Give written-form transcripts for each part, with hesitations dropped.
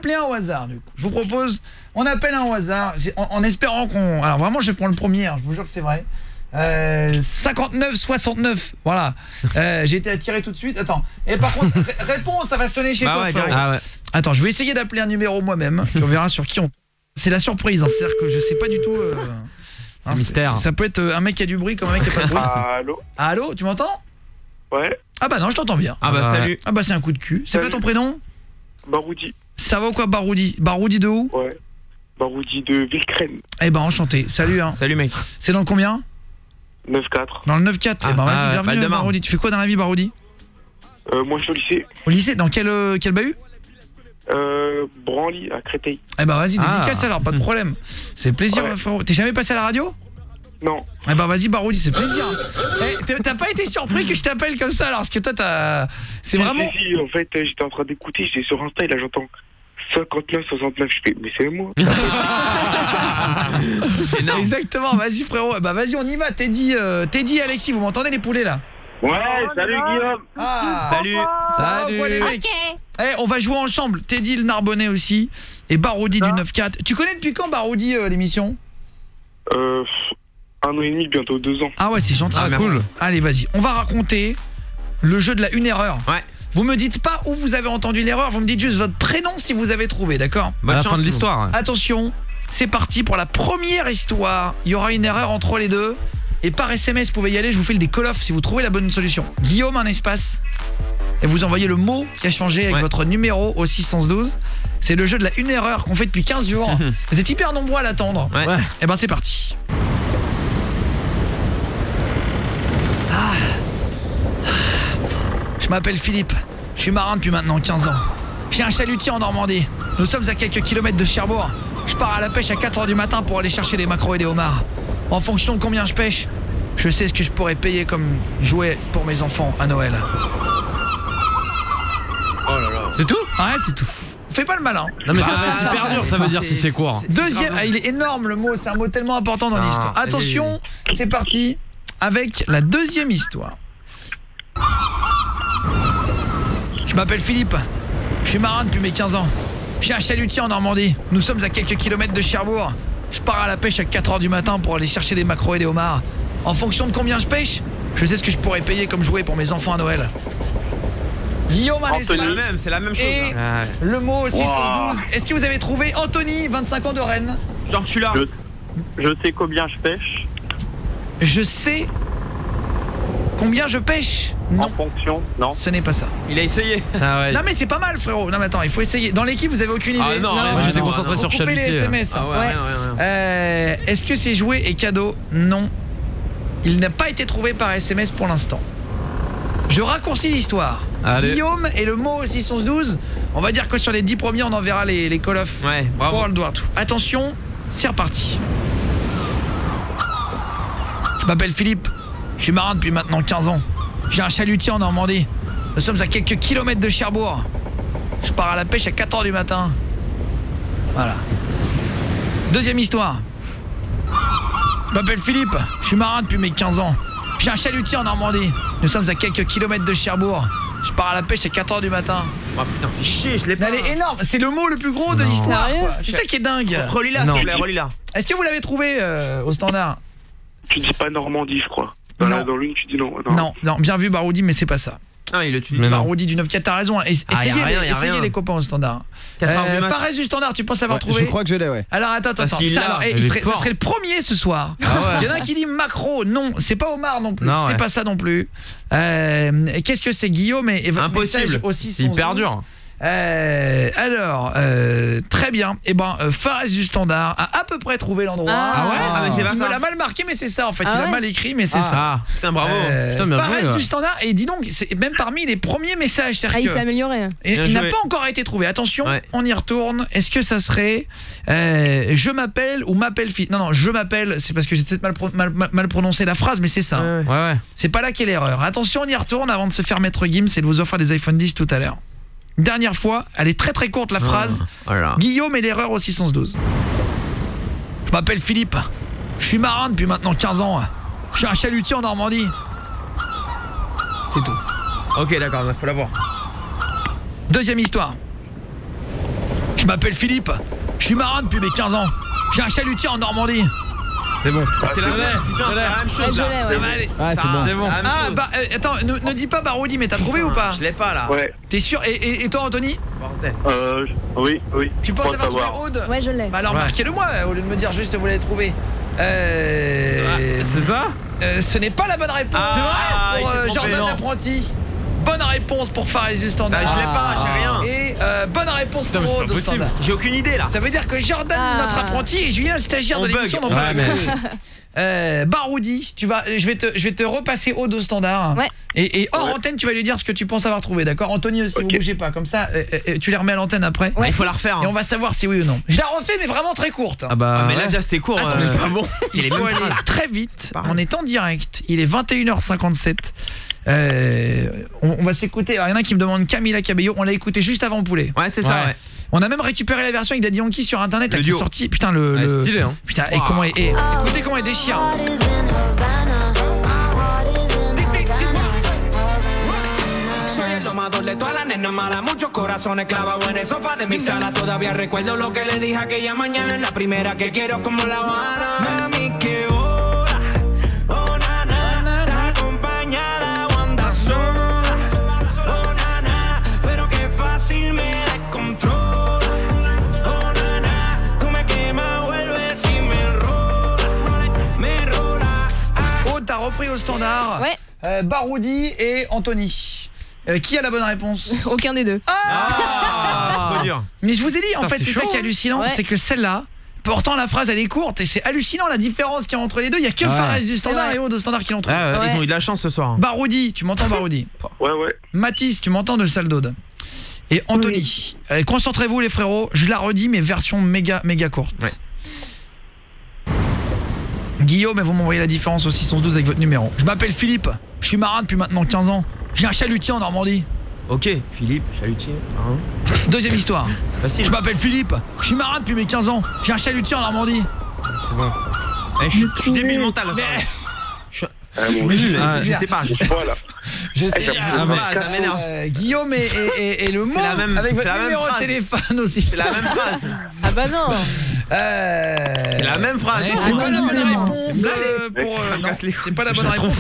appeler un au hasard du coup. Je vous propose, on appelle un au hasard en espérant qu'on... Alors vraiment je prends le premier, hein, je vous jure que c'est vrai. 59-69, voilà. J'ai été attiré tout de suite. Attends. Et par contre, réponse, ça va sonner chez toi. Ouais. Attends, je vais essayer d'appeler un numéro moi-même. On verra sur qui on... C'est la surprise, hein. C'est-à-dire que je sais pas du tout... Hein, mystère. Ça peut être un mec qui a du bruit comme un mec qui a pas de bruit. Allô? Allô, tu m'entends? Ouais. Ah bah non, je t'entends bien. Ah bah salut. Ah bah c'est un coup de cul. C'est quoi ton prénom? Baroudi. Ça va ou quoi Baroudi? Baroudi de où? Ouais. Baroudi de Villecrène. Eh ben enchanté, salut hein. Salut mec. C'est dans le combien? 9-4. Dans le 9-4. Eh ben vas-y, bienvenue Baroudi. Tu fais quoi dans la vie Baroudi? Moi je suis au lycée. Au lycée? Dans quel bahut? Branly à Créteil. Eh ben vas-y, dédicace alors, pas de problème. C'est plaisir frérot. T'es jamais passé à la radio? Non. Eh ben vas-y Baroudi, c'est plaisir. T'as pas été surpris que je t'appelle comme ça alors? Parce que toi t'as... C'est vraiment... Si, en fait j'étais en train d'écouter, j'étais sur Insta et là j'entends 59-69, je fais mais c'est moi. Exactement, vas-y frérot. Bah vas-y on y va. Teddy, Alexis, vous m'entendez les poulets là? Ouais, salut Guillaume. Salut. Ça va quoi les mecs? On va jouer ensemble. Teddy le Narbonnais aussi et Baroudi du 9-4. Tu connais depuis quand Baroudi l'émission? 1 an et demi, bientôt 2 ans. Ah ouais, c'est gentil. Cool. Allez, vas-y. On va raconter le jeu de la une erreur. Ouais. Vous me dites pas où vous avez entendu l'erreur, vous me dites juste votre prénom si vous avez trouvé, d'accord? À la fin de l'histoire. Attention, c'est parti pour la première histoire. Il y aura une erreur entre les deux. Et par SMS, vous pouvez y aller, je vous file des call-offs si vous trouvez la bonne solution. Guillaume, un espace. Et vous envoyez le mot qui a changé avec votre numéro au 612. C'est le jeu de la une erreur qu'on fait depuis 15 jours. Vous êtes hyper nombreux à l'attendre. Ouais. Et ben c'est parti. Je m'appelle Philippe, je suis marin depuis maintenant 15 ans. J'ai un chalutier en Normandie. Nous sommes à quelques kilomètres de Cherbourg. Je pars à la pêche à 4h du matin pour aller chercher des maquereaux et des homards. En fonction de combien je pêche, je sais ce que je pourrais payer comme jouet pour mes enfants à Noël. Oh là là. C'est tout? Ouais, c'est tout. Fais pas le malin. Non mais ça va être hyper dur, ça veut dire si c'est court. Deuxième, il est énorme le mot, c'est un mot tellement important dans l'histoire. Attention, c'est parti avec la deuxième histoire. Je m'appelle Philippe, je suis marin depuis mes 15 ans. J'ai un chalutier en Normandie. Nous sommes à quelques kilomètres de Cherbourg. Je pars à la pêche à 4h du matin pour aller chercher des maquereaux et des homards. En fonction de combien je pêche, je sais ce que je pourrais payer comme jouet pour mes enfants à Noël. Guillaume à l'espace. C'est la même chose. Et le mot 612. Est-ce que vous avez trouvé Anthony, 25 ans de Rennes? Genre tu l'as. Je sais combien je pêche. Je sais combien je pêche. Non. En fonction, non. Ce n'est pas ça. Il a essayé. Ah ouais. Non mais c'est pas mal frérot. Non mais attends, il faut essayer. Dans l'équipe vous avez aucune idée? Ah non, j'étais concentré sur coupez les SMS. Ah ouais. Est-ce que c'est jouet et cadeau? Non. Il n'a pas été trouvé par SMS pour l'instant. Je raccourcis l'histoire. Guillaume et le mot 612. On va dire que sur les 10 premiers on enverra les call-offs. Ouais, bravo. Pour le doigt tout. Attention, c'est reparti. Je m'appelle Philippe. Je suis marin depuis maintenant 15 ans. J'ai un chalutier en Normandie. Nous sommes à quelques kilomètres de Cherbourg. Je pars à la pêche à 4h du matin. Voilà. Deuxième histoire. Je m'appelle Philippe. Je suis marin depuis mes 15 ans. J'ai un chalutier en Normandie. Nous sommes à quelques kilomètres de Cherbourg. Je pars à la pêche à 4h du matin. Oh putain, fais chier, je l'ai pas. Elle est énorme. C'est le mot le plus gros de l'histoire. C'est ça qui est dingue. Relis-la, relis-la. Est-ce que vous l'avez trouvé au standard? Tu dis pas Normandie, je crois. Dans l'une, tu dis non. Non, bien vu Baroudi, mais c'est pas ça. Ah, il le Baroudi du 9-4, t'as raison. Essayez les copains au standard. Fares du standard, tu penses l'avoir trouvé? Je crois que je l'ai, ouais. Alors attends. Ça serait le premier ce soir. Il y en a un qui dit macro. Non, c'est pas Omar non plus. C'est pas ça non plus. Qu'est-ce que c'est Guillaume et impossible aussi. C'est hyper dur. Alors, très bien. Et ben, Fares du standard a à peu près trouvé l'endroit. Mais c'est pas ça. Il l'a mal marqué, mais c'est ça en fait. Il a mal écrit, mais c'est ça. Putain, bravo. Fares du standard. Et dis donc, c'est même parmi les premiers messages. Il s'est amélioré. Et il n'a pas encore été trouvé. Attention, on y retourne. Est-ce que ça serait je m'appelle ou m'appelle fille? Non, je m'appelle. C'est parce que j'ai peut-être mal prononcé la phrase, mais c'est ça. Ouais. C'est pas là qu'est l'erreur. Attention, on y retourne avant de se faire mettre Gims et de vous offrir des iPhone 10 tout à l'heure. Dernière fois, elle est très très courte la phrase. Guillaume et l'erreur au 612. Je m'appelle Philippe. Je suis marin depuis maintenant 15 ans. J'ai un chalutier en Normandie. C'est tout. Ok, d'accord, il faut l'avoir. Deuxième histoire. Je Je m'appelle Philippe, je suis marin depuis mes 15 ans. J'ai un chalutier en Normandie. C'est bon. C'est la même chose là. Ouais, c'est bon. Ah bah attends, ne dis pas Baroudi, mais t'as trouvé ou pas? Je l'ai pas là. Ouais. T'es sûr? Et toi Anthony? Oui. Tu penses avoir trouvé Aude? Ouais, je l'ai. Bah alors marquez-le moi au lieu de me dire juste vous l'avez trouvé. C'est ça? Ce n'est pas la bonne réponse. Pour Jordan l'apprenti. Bonne réponse pour Fares du Standard. Bah, je l'ai pas, j'ai rien. Et bonne réponse pour Aude au Standard. J'ai aucune idée là. Ça veut dire que Jordan, notre apprenti, et Julien, le stagiaire de l'émission, n'ont pas Baroudi, je vais te repasser Aude au Standard. Ouais. Et hors antenne, tu vas lui dire ce que tu penses avoir trouvé, d'accord? Anthony aussi, vous bougez pas, comme ça, tu les remets à l'antenne après. Ouais. Il faut la refaire. Et on va savoir si oui ou non. Je la refais, mais vraiment très courte. Ah bah. Mais là déjà c'était court. Attends, bon. Il faut aller très vite. On est en direct. Il est 21h57. On va s'écouter. Alors il y en a qui me demandent Camila Cabello. On l'a écouté juste avant Poulet. Ouais, c'est ça. Ouais. On a même récupéré la version avec Daddy Yankee sur internet là, qui est sorti. Putain stylé, hein. Putain, et comment écoutez comment il déchire. De todas las nenas malas, muchos corazones clavados en el sofá de mi sala. Todavía recuerdo lo que le dije aquella mañana. La primera que quiero como La Habana. Mami, que hora, oh nana, está acompañada o anda sola. Oh nana, pero qué fácil me descontrola. Oh nana, tú me quemas, vuelves y me rola. Oh, t'as repris au Standard. Ouais. Baroudi et Anthony. Qui a la bonne réponse? Aucun des deux. Trop dur. Mais je vous ai dit, en fait, c'est ça chaud, qui est hallucinant, c'est que celle-là, pourtant la phrase elle est courte et c'est hallucinant la différence qu'il y a entre les deux. Il y a que Fares du Standard et Aude au Standard qui l'ont trouvé. Ils ont eu de la chance ce soir. Baroudi, tu m'entends Baroudi? Ouais. Mathis, tu m'entends de salle d'Aude? Et Anthony, concentrez-vous les frérots, je la redis mais version méga courte. Ouais. Guillaume, vous m'envoyez la différence au 612 avec votre numéro. Je m'appelle Philippe, je suis marin depuis maintenant 15 ans. J'ai un chalutier en Normandie. Ok, Philippe, chalutier. Deuxième histoire. Facile. Je m'appelle Philippe, je suis marin depuis mes 15 ans. J'ai un chalutier en Normandie. C'est bon. Je suis débile mental. Je sais pas. Voilà. Ça m'énerve. Guillaume et le mot avec votre numéro de téléphone aussi. C'est la même phrase. Ah bah non. C'est la même phrase. C'est pas la bonne réponse c'est pas la bonne réponse.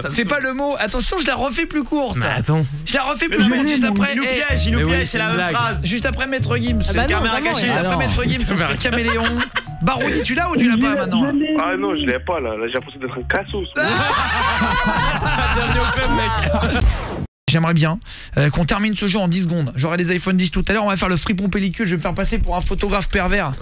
C'est pas le mot. Attention, je la refais plus courte. Mais attends. Je la refais plus courte juste après. Il nous piège, c'est la même phrase. Juste après Maître Gims. Ah bah non, caméra vraiment, cachée. Juste après Maître Gims, on se fait Caméléon. Baroudi, tu l'as ou tu l'as pas maintenant? Ah non, je l'ai pas là. Là, j'ai l'impression d'être un cassos. J'aimerais bien qu'on termine ce jeu en 10 secondes. J'aurai des iPhone 10 tout à l'heure. On va faire le fripon pellicule. Je vais me faire passer pour un photographe pervers.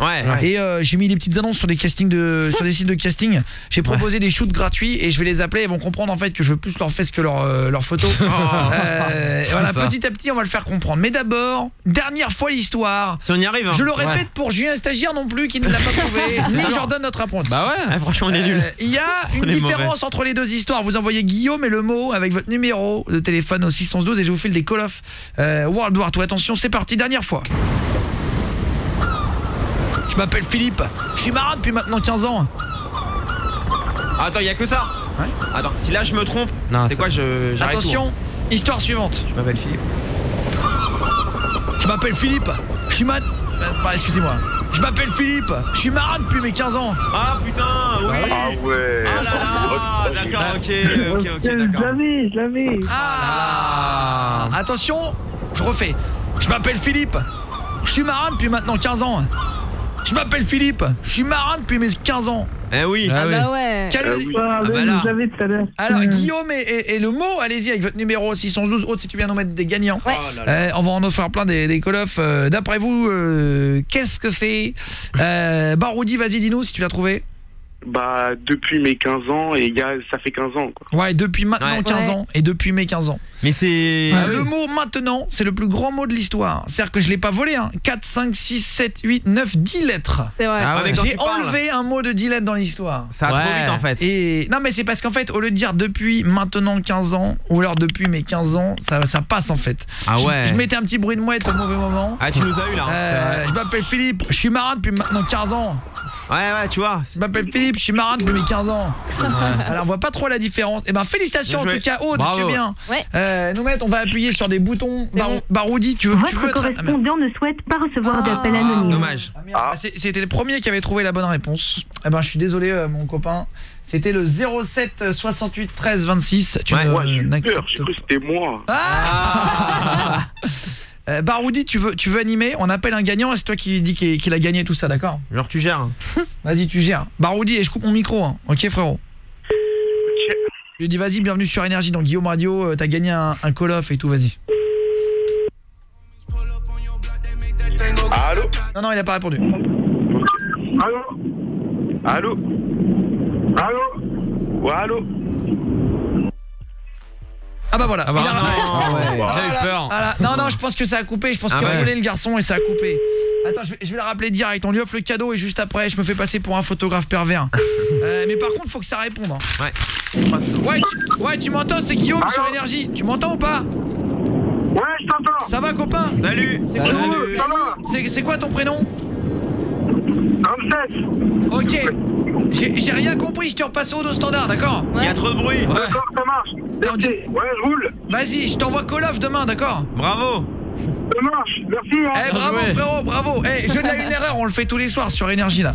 Et j'ai mis des petites annonces sur des castings sur des sites de casting. J'ai proposé des shoots gratuits et je vais les appeler. Ils vont comprendre en fait que je veux plus leur fesses que leur photo. Voilà, petit à petit, on va le faire comprendre. Mais d'abord, dernière fois l'histoire. Si on y arrive. Je le répète pour Julien stagiaire non plus qui ne l'a pas trouvé. Ni Jordan notre apprenti. Bah ouais, franchement on est nuls. Il y a une différence entre les deux histoires. Vous envoyez Guillaume et le mot avec votre numéro de téléphone au 612 et je vous file des Call of World War 2. Attention, c'est parti, dernière fois. Je m'appelle Philippe, je suis marin depuis maintenant 15 ans. Attends, il y a que ça. Ouais. Attends, si là je me trompe, c'est quoi j'arrête. Attention, histoire suivante. Je m'appelle Philippe. Je m'appelle Philippe, je suis excusez-moi. Je m'appelle Philippe, je suis marin depuis mes 15 ans. Ah putain, oui. Ah ouais. Ah là là, d'accord, ok, d'accord. Je l'avais. Ah, attention, je refais. Je m'appelle Philippe, je suis marin depuis maintenant 15 ans. Je m'appelle Philippe, je suis marin depuis mes 15 ans. Eh oui. Ah bah ouais. Alors Guillaume et le mot, allez-y avec votre numéro 612. Autre, si tu viens nous mettre des gagnants. On va en offrir plein des Call of. D'après vous, qu'est-ce que c'est Baroudi, vas-y, dis-nous si tu l'as trouvé. Bah depuis mes 15 ans et ça fait 15 ans quoi. Ouais, depuis maintenant 15 ans et depuis mes 15 ans. Mais c'est le mot maintenant, c'est le plus grand mot de l'histoire. C'est-à-dire que je l'ai pas volé 4 5 6 7 8 9 10 lettres. C'est vrai. J'ai enlevé un mot de 10 lettres dans l'histoire. Ça a trop vite en fait. Et non mais c'est parce qu'en fait au lieu de dire depuis maintenant 15 ans ou alors depuis mes 15 ans, ça passe en fait. Ah ouais. Je mettais un petit bruit de mouette au mauvais moment. Ah tu nous as eu là. Je m'appelle Philippe, je suis marin depuis maintenant 15 ans. Ouais, tu vois. Je m'appelle Philippe, je suis marin depuis mes 15 ans. Alors on voit pas trop la différence. Eh ben félicitations en tout cas, Aude, tu es bien. Nous on va appuyer sur des boutons. Baroudi, tu veux Votre correspondant ne souhaite pas recevoir d'appel anonyme. Dommage. C'était le premier qui avait trouvé la bonne réponse. Eh ben je suis désolé mon copain. C'était le 07 68 13 26. J'ai cru que c'était moi. Baroudi, tu veux animer? On appelle un gagnant et c'est toi qui dis qu'il a gagné tout ça, d'accord? Genre tu gères. Vas-y, tu gères. Baroudi, et je coupe mon micro, hein. Ok frérot. Je lui dis vas-y, bienvenue sur Énergie, donc Guillaume Radio, t'as gagné un Call of et tout, vas-y. Allô? Non, il a pas répondu. Allô? Allô? Allô? Ouais, allô? Ah bah voilà. Ah bah il a eu peur. Non, je pense que ça a coupé. Je pense qu'il a volé le garçon et ça a coupé. Attends, je vais le rappeler direct. On lui offre le cadeau et juste après, je me fais passer pour un photographe pervers. Mais par contre, faut que ça réponde. Hein. Ouais, tu m'entends? C'est Guillaume sur Énergie. Tu m'entends ou pas? Ouais, je t'entends. Ça va, copain? Salut. C'est quoi ton prénom? Ramsès. Ok. J'ai rien compris, je te repasse au standard, d'accord? Il y a trop de bruit. D'accord, ça marche. Ouais, je roule. Vas-y, je t'envoie Call of demain, d'accord? Bravo. Ça marche, merci. Bravo frérot, bravo. Jeudi à une erreur, on le fait tous les soirs sur Énergie là.